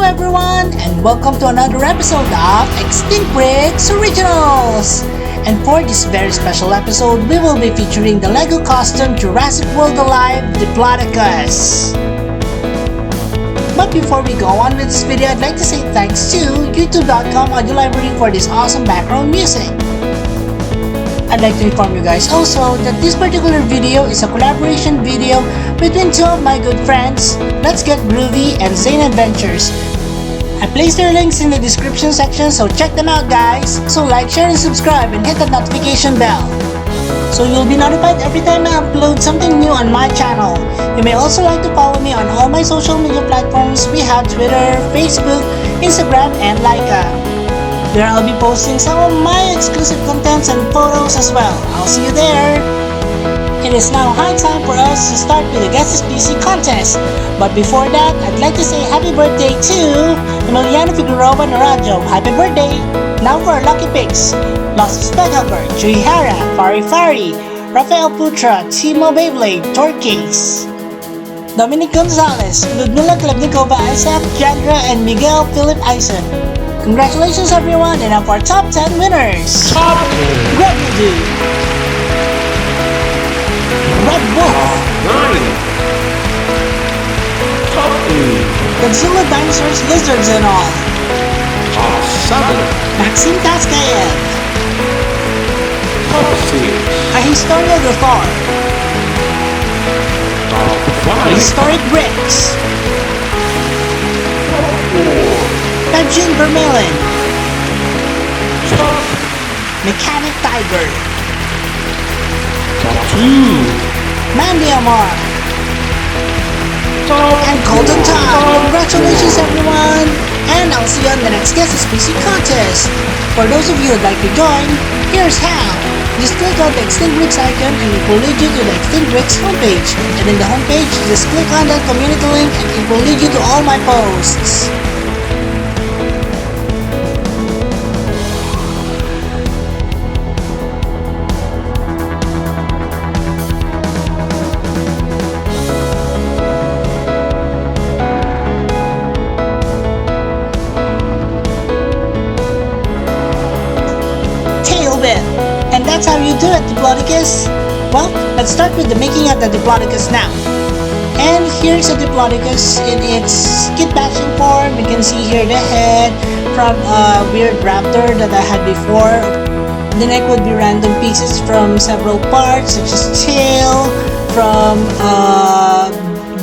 everyone, and welcome to another episode of Extinct Bricks Originals! And for this very special episode, we will be featuring the LEGO custom Jurassic World Alive Diplodocus. But before we go on with this video, I'd like to say thanks to youtube.com audio library for this awesome background music. I'd like to inform you guys also that this particular video is a collaboration video between two of my good friends, Let's Get Groovy and Zane Adventures. I placed their links in the description section, so check them out guys. So like, share, and subscribe, and hit that notification bell, so you'll be notified every time I upload something new on my channel. You may also like to follow me on all my social media platforms. We have Twitter, Facebook, Instagram, and LYKA. Where I'll be posting some of my exclusive contents and photos as well. I'll see you there! It is now high time for us to start with the Guess This PC contest. But before that, I'd like to say happy birthday to Emiliano Figueroa Narajo. Happy birthday! Now for our lucky picks. Lost Speghugger, Joy Hara, Fari Fari, Rafael Putra, Timo Beyblade, Torcase, Dominic Gonzalez, Ludmila Klebnikova, Isaac Jandra, and Miguel Philip Eisen. Congratulations everyone, and now for our top 10 winners. Top Greg Red Wolf, 9. Top 8. Godzilla, Dinosaurs, Lizards, and all. Top 7. Maxime Taskayev, Top 6. A Historia de Thor, Top 5. Historic Bricks, Top 4. Tajin Vermeulen, Top Mechanic Tiger, Top 2. Mandy Amar, Top and Colton Todd. Congratulations everyone! And I'll see you on the next Guess This PC contest. For those of you who'd like to join, here's how. Just click on the Extinct Bricks icon and it will lead you to the Extinct Bricks homepage. And in the homepage, just click on that community link and it will lead you to all my posts. And that's how you do it, Diplodocus. Well, let's start with the making of the Diplodocus now. And here's a Diplodocus in its kit bashing form. You can see here the head from a weird raptor that I had before. The neck would be random pieces from several parts, such as tail, from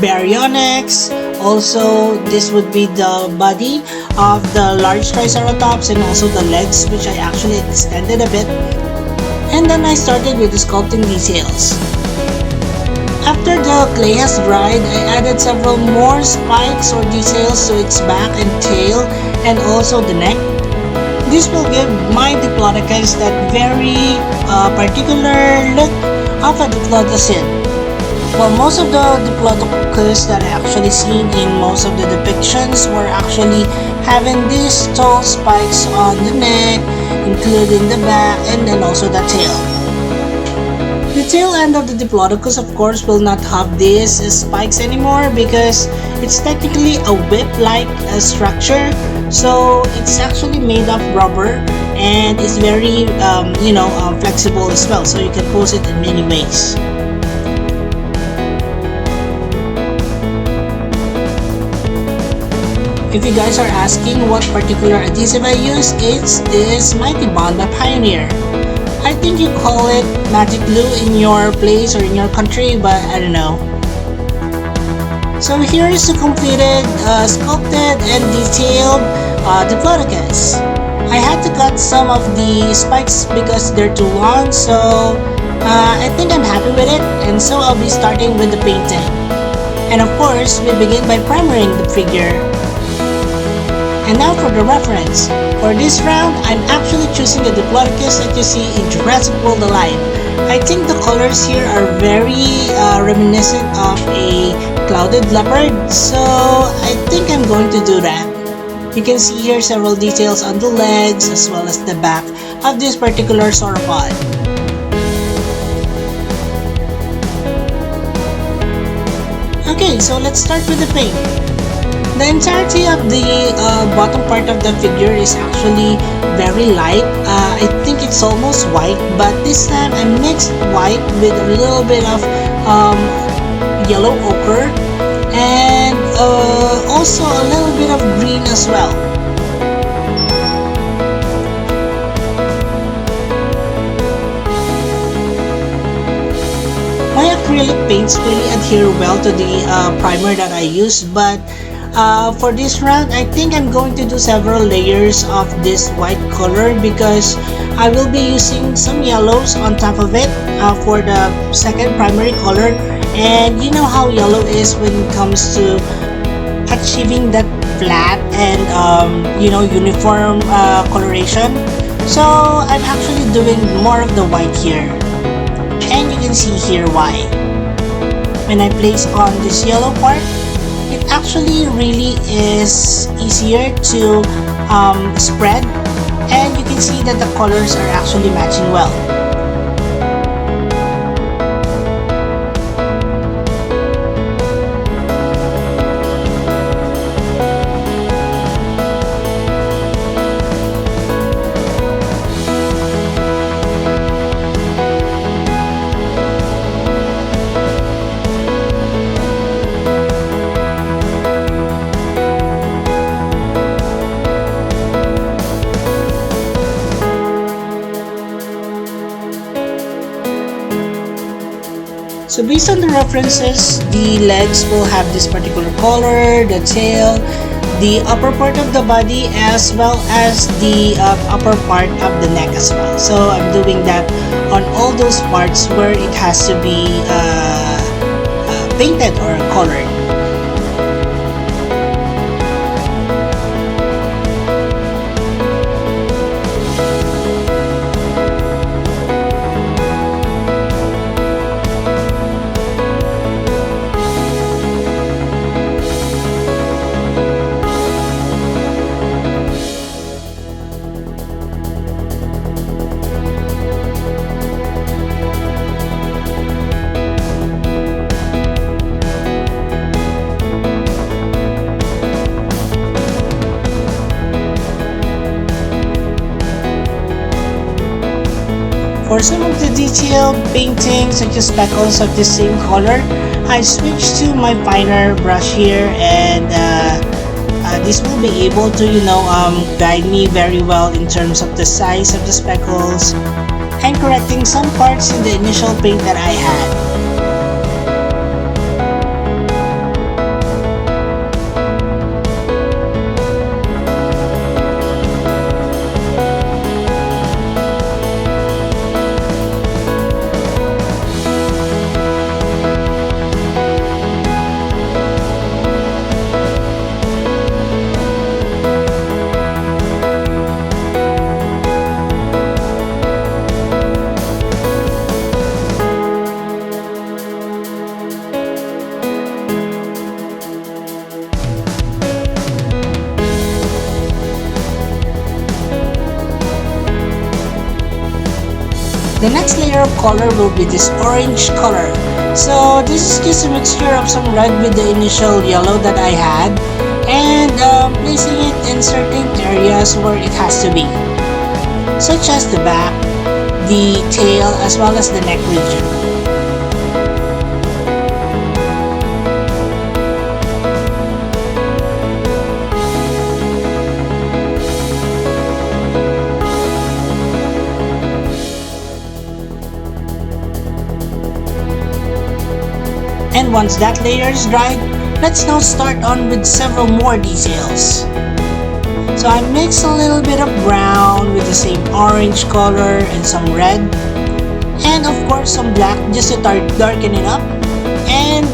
baryonyx. Also, this would be the body of the large Triceratops, and also the legs, which I actually extended a bit. And then I started with the sculpting details. After the clay has dried, I added several more spikes or details to its back and tail, and also the neck. This will give my Diplodocus that very particular look of a Diplodocus. Well, most of the Diplodocus that I actually seen in most of the depictions were actually having these tall spikes on the neck, including the back, and then also the tail. The tail end of the Diplodocus, of course, will not have these spikes anymore because it's technically a whip-like structure. So it's actually made of rubber and it's very flexible as well, so you can pose it in many ways. If you guys are asking what particular adhesive I use, it's this Mighty Bond by Pioneer. I think you call it magic glue in your place or in your country, but I don't know. So here is the completed, sculpted and detailed Diplodocus. I had to cut some of the spikes because they're too long, so I think I'm happy with it, and so I'll be starting with the painting. And of course, we begin by primering the figure. And now for the reference. For this round, I'm actually choosing the Diplodocus that you see in Jurassic World Alive. I think the colors here are very reminiscent of a clouded leopard, so I think I'm going to do that. You can see here several details on the legs as well as the back of this particular sauropod. Okay, so let's start with the paint. The entirety of the bottom part of the figure is actually very light. I think it's almost white, but this time I mixed white with a little bit of yellow ochre and also a little bit of green as well. My acrylic paints really adhere well to the primer that I use, but for this round I think I'm going to do several layers of this white color because I will be using some yellows on top of it for the second primary color. And you know how yellow is when it comes to achieving that flat and uniform coloration. So I'm actually doing more of the white here, and you can see here why. When I place on this yellow part, it actually really is easier to spread, and you can see that the colors are actually matching well. So based on the references, the legs will have this particular color, the tail, the upper part of the body, as well as the upper part of the neck as well. So I'm doing that on all those parts where it has to be painted or colored. For some of the detailed paintings such as speckles of the same color, I switched to my finer brush here, and this will be able to guide me very well in terms of the size of the speckles and correcting some parts in the initial paint that I had. The next layer of color will be this orange color. So this is just a mixture of some red with the initial yellow that I had, and placing it in certain areas where it has to be, such as the back, the tail, as well as the neck region. And once that layer is dried, let's now start on with several more details. So I mix a little bit of brown with the same orange color and some red, and of course some black just to darken it up, and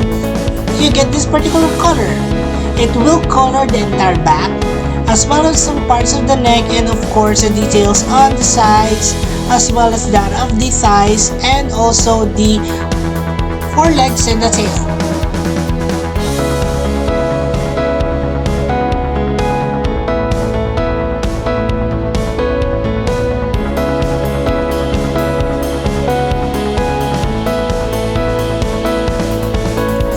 you get this particular color. It will color the entire back as well as some parts of the neck, and of course the details on the sides as well as that of the thighs, and also the forelegs and the tail.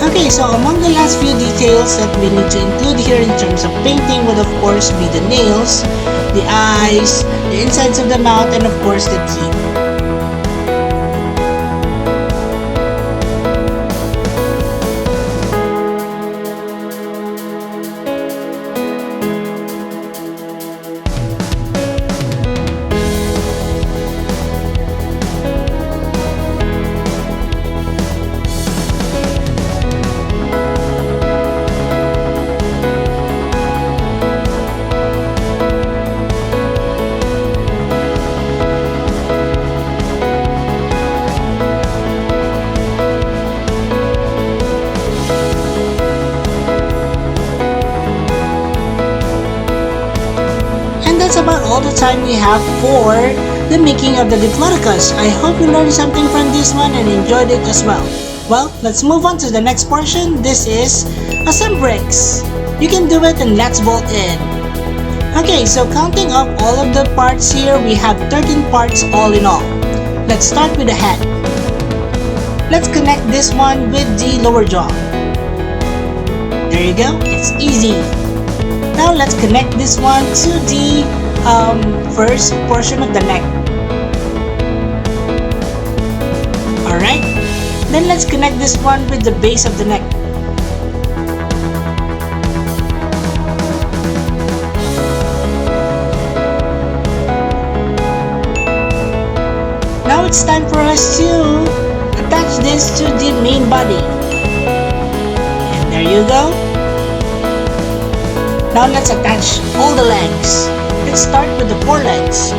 Okay, Okay, so among the last few details that we need to include here in terms of painting would of course be the nails, the eyes, the insides of the mouth, and of course the teeth. That's about all the time we have for the making of the Diplodocus. I hope you learned something from this one and enjoyed it as well. Well, let's move on to the next portion. This is assemblix. You can do it and let's bolt in. Okay, so counting up all of the parts here, we have 13 parts all in all. Let's start with the head. Let's connect this one with the lower jaw. There you go, it's easy. Now let's connect this one to the first portion of the neck. Alright, then let's connect this one with the base of the neck. Now it's time for us to attach this to the main body. And there you go. Now let's attach all the legs. Let's start with the forelegs,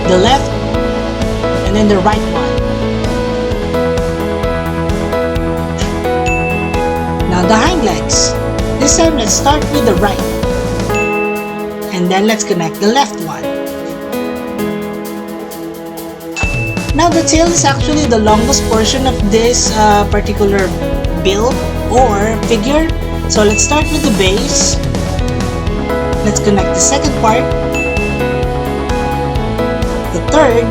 the left, and then the right one. Now the hind legs. This time let's start with the right. And then let's connect the left one. Now the tail is actually the longest portion of this particular build or figure. So let's start with the base. Let's connect the second part, the third,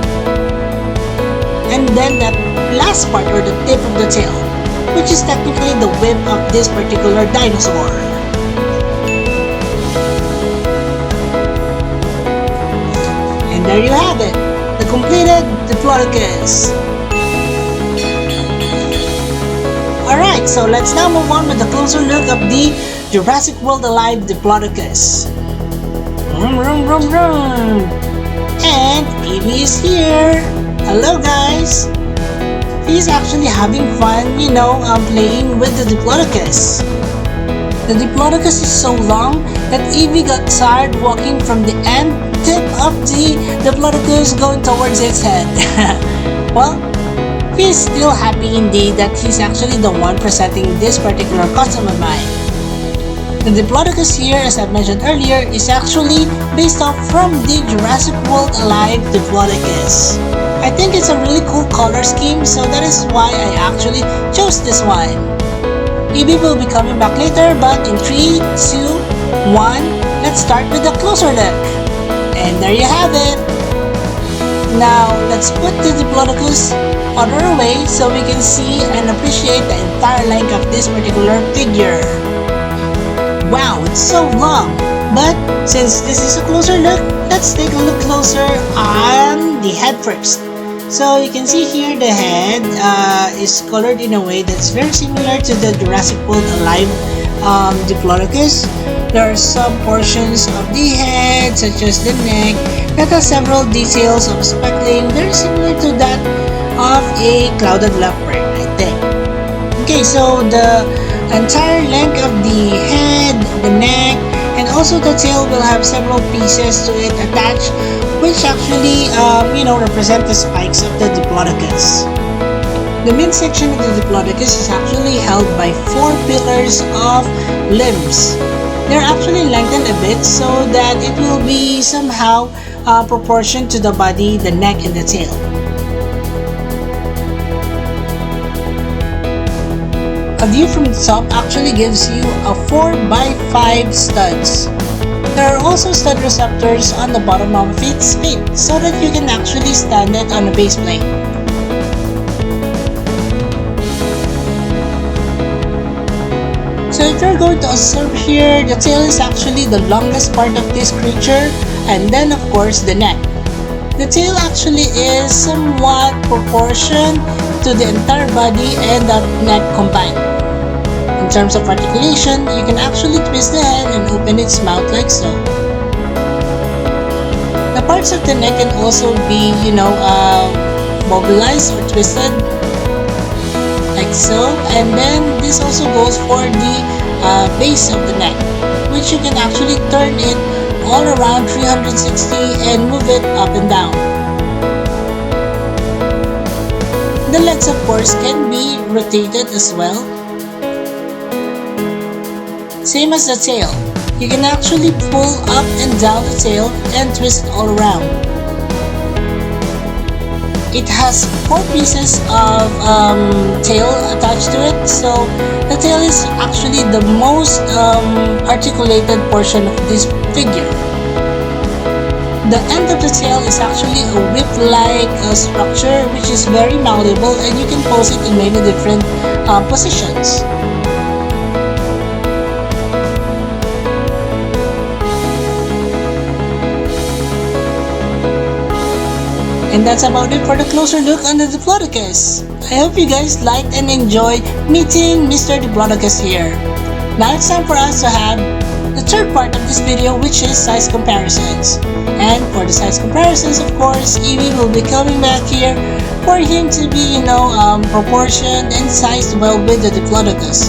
and then the last part or the tip of the tail, which is technically the whip of this particular dinosaur. And there you have it, the completed Diplodocus. Alright, so let's now move on with a closer look of the Jurassic World Alive Diplodocus. Vroom, vroom, vroom, vroom. And Evie is here. Hello guys. He's actually having fun, playing with the Diplodocus. The Diplodocus is so long that Evie got tired walking from the end tip of the Diplodocus going towards its head. Well, he's still happy indeed that he's actually the one presenting this particular custom of mine. The Diplodocus here, as I mentioned earlier, is actually based off from the Jurassic World Alive Diplodocus. I think it's a really cool color scheme, so that is why I actually chose this one. Evie will be coming back later, but in 3, 2, 1, let's start with a closer look. And there you have it. Now, let's put the Diplodocus other way so we can see and appreciate the entire length of this particular figure. Wow, it's so long! But since this is a closer look, let's take a look closer on the head first. So you can see here the head is colored in a way that's very similar to the Jurassic World Alive Diplodocus. There are some portions of the head, such as the neck, that has several details of speckling very similar to that of a clouded leopard, I think. Okay, so the entire length of the head, the neck, and also the tail will have several pieces to it attached, which actually, represent the spikes of the Diplodocus. The midsection of the Diplodocus is actually held by 4 pillars of limbs. They're actually lengthened a bit so that it will be somehow proportioned to the body, the neck, and the tail. A view from the top actually gives you a 4x5 studs. There are also stud receptors on the bottom of its feet so that you can actually stand it on a base plate. If you're going to observe here, the tail is actually the longest part of this creature, and then of course the neck. The tail actually is somewhat proportioned to the entire body and the neck combined. In terms of articulation, you can actually twist the head and open its mouth like so. The parts of the neck can also be, mobilized or twisted like so, and then this also goes for the base of the neck, which you can actually turn it all around 360 and move it up and down. The legs of course can be rotated as well. Same as the tail, you can actually pull up and down the tail and twist it all around. It has 4 pieces of tail attached to it, so the tail is actually the most articulated portion of this figure. The end of the tail is actually a whip-like structure which is very malleable, and you can pose it in many different positions. And that's about it for the closer look on the Diplodocus. I hope you guys liked and enjoyed meeting Mr. Diplodocus here. Now it's time for us to have the third part of this video, which is size comparisons. And for the size comparisons, of course, Evie will be coming back here for him to be, proportioned and sized well with the Diplodocus.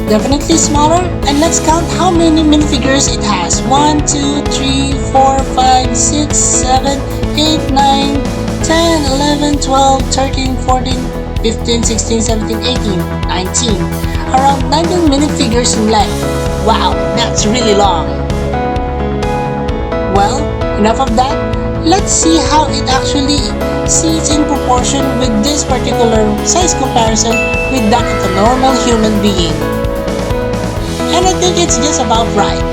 Definitely smaller, and let's count how many minifigures it has. 1, 2, 3, 4, 5, 6, 7, 8, 9, 10, 11, 12, 13, 14, 15, 16, 17, 18, 19. Around 19 minifigures in length. Wow, that's really long. Well, enough of that. Let's see how it actually sits in proportion with this particular size comparison with that of a normal human being. And I think it's just about right.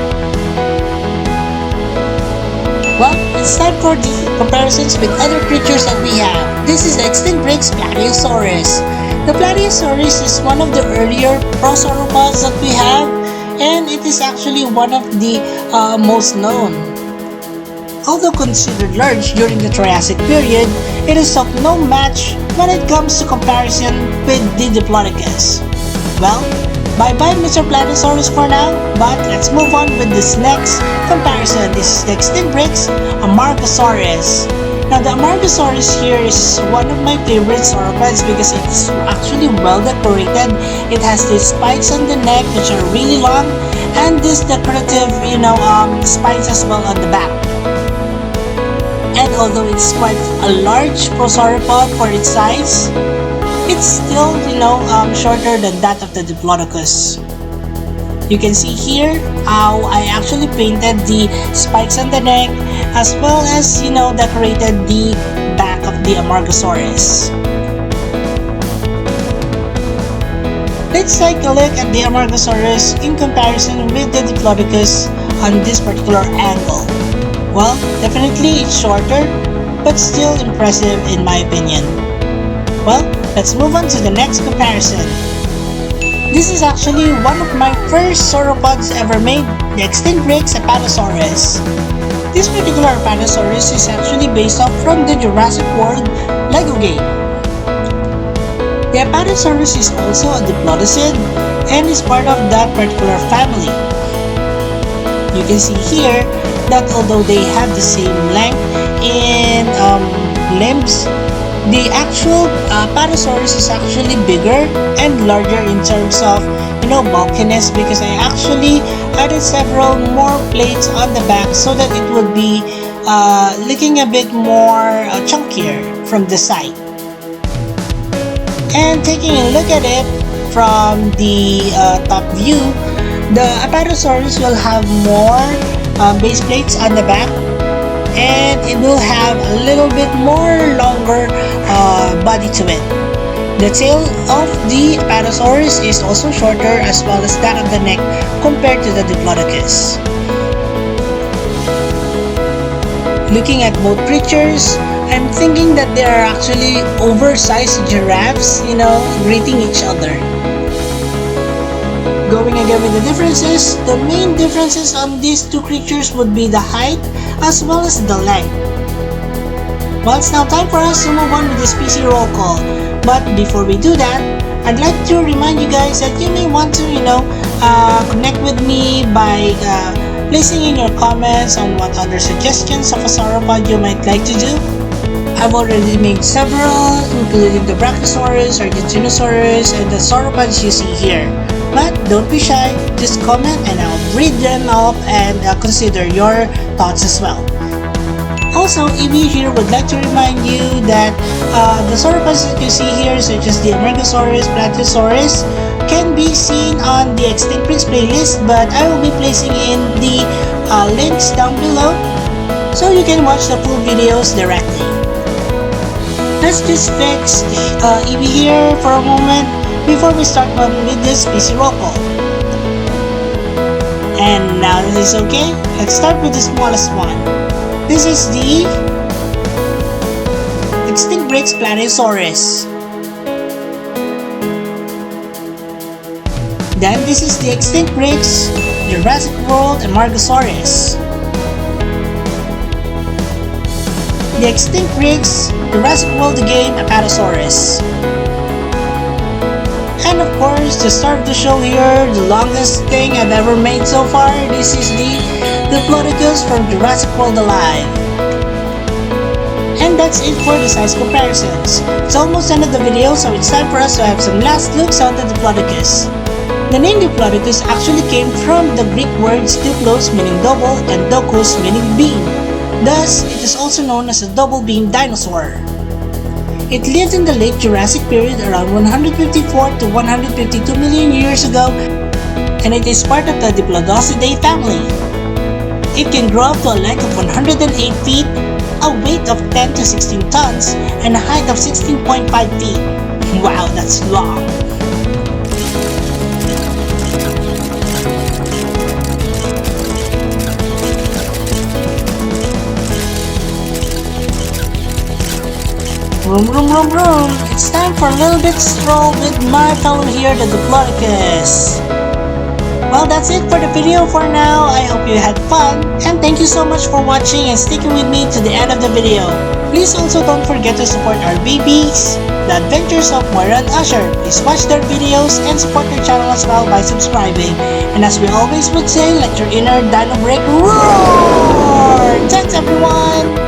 Well, it's time for the comparisons with other creatures that we have. This is the Extinct Breaks Plateosaurus. The Plateosaurus is one of the earlier prosauropods that we have, and it is actually one of the most known. Although considered large during the Triassic period, it is of no match when it comes to comparison with the Diplodocus. Well, bye-bye Mr. Plateosaurus for now, but let's move on with this next comparison. This is the Extinct Breaks Amargasaurus. Now the Amargasaurus here is one of my favorite sauropods because it's actually well decorated. It has these spikes on the neck which are really long, and this decorative, spines as well on the back. And although it's quite a large prosauropod for its size, it's still, shorter than that of the Diplodocus. You can see here how I actually painted the spikes on the neck as well as, decorated the back of the Amargasaurus. Let's take a look at the Amargasaurus in comparison with the Diplodocus on this particular angle. Well, definitely it's shorter, but still impressive in my opinion. Well, let's move on to the next comparison. This is actually one of my first sauropods ever made, the Extinct Breaks Apatosaurus. This particular Apatosaurus is actually based off from the Jurassic World LEGO game. The Apatosaurus is also a diplodocid and is part of that particular family. You can see here that although they have the same length in limbs, the actual Apatosaurus is actually bigger and larger in terms of, bulkiness, because I actually added several more plates on the back so that it would be looking a bit more chunkier from the side. And taking a look at it from the top view, the Apatosaurus will have more base plates on the back, and it will have a little bit more longer body to it. The tail of the Apatosaurus is also shorter as well as that of the neck compared to the Diplodocus. Looking at both creatures, I'm thinking that they are actually oversized giraffes, greeting each other. Going again with the differences, the main differences on these two creatures would be the height as well as the length. Well, it's now time for us to move on with the species roll call. But before we do that, I'd like to remind you guys that you may want to, connect with me by placing in your comments on what other suggestions of a sauropod you might like to do. I've already made several, including the Brachiosaurus, Argentinosaurus, and the sauropods you see here. But don't be shy, just comment and I'll read them up and consider your thoughts as well. Also, Ibi here would like to remind you that the sauropods that you see here, such as the Amurgosaurus, Brachiosaurus, can be seen on the Extinct Prince playlist, but I will be placing in the links down below so you can watch the full videos directly. Let's just fix Ibi here for a moment before we start with this species roll call. And now this is okay. Let's start with the smallest one. This is the Extinct Breaks Planeosaurus. Then this is the Extinct Breaks Jurassic World and Margosaurus. The Extinct Breaks Jurassic World the Game Apatosaurus. And of course, to start the show here, the longest thing I've ever made so far, this is the Diplodocus from Jurassic World Alive. And that's it for the size comparisons. It's almost the end of the video, so it's time for us to have some last looks on the Diplodocus. The name Diplodocus actually came from the Greek words diplos meaning double and dokos meaning beam. Thus, it is also known as a double beam dinosaur. It lived in the late Jurassic period around 154 to 152 million years ago, and it is part of the Diplodocidae family. It can grow up to a length of 108 feet, a weight of 10 to 16 tons, and a height of 16.5 feet. Wow, that's long! Vroom vroom vroom vroom! It's time for a little bit stroll with my fellow here, the Diplodocus. Well, that's it for the video for now. I hope you had fun, and thank you so much for watching and sticking with me to the end of the video. Please also don't forget to support our babies, the adventures of Moira and Usher. Please watch their videos and support their channel as well by subscribing. And as we always would say, let your inner dino break roar! Thanks everyone!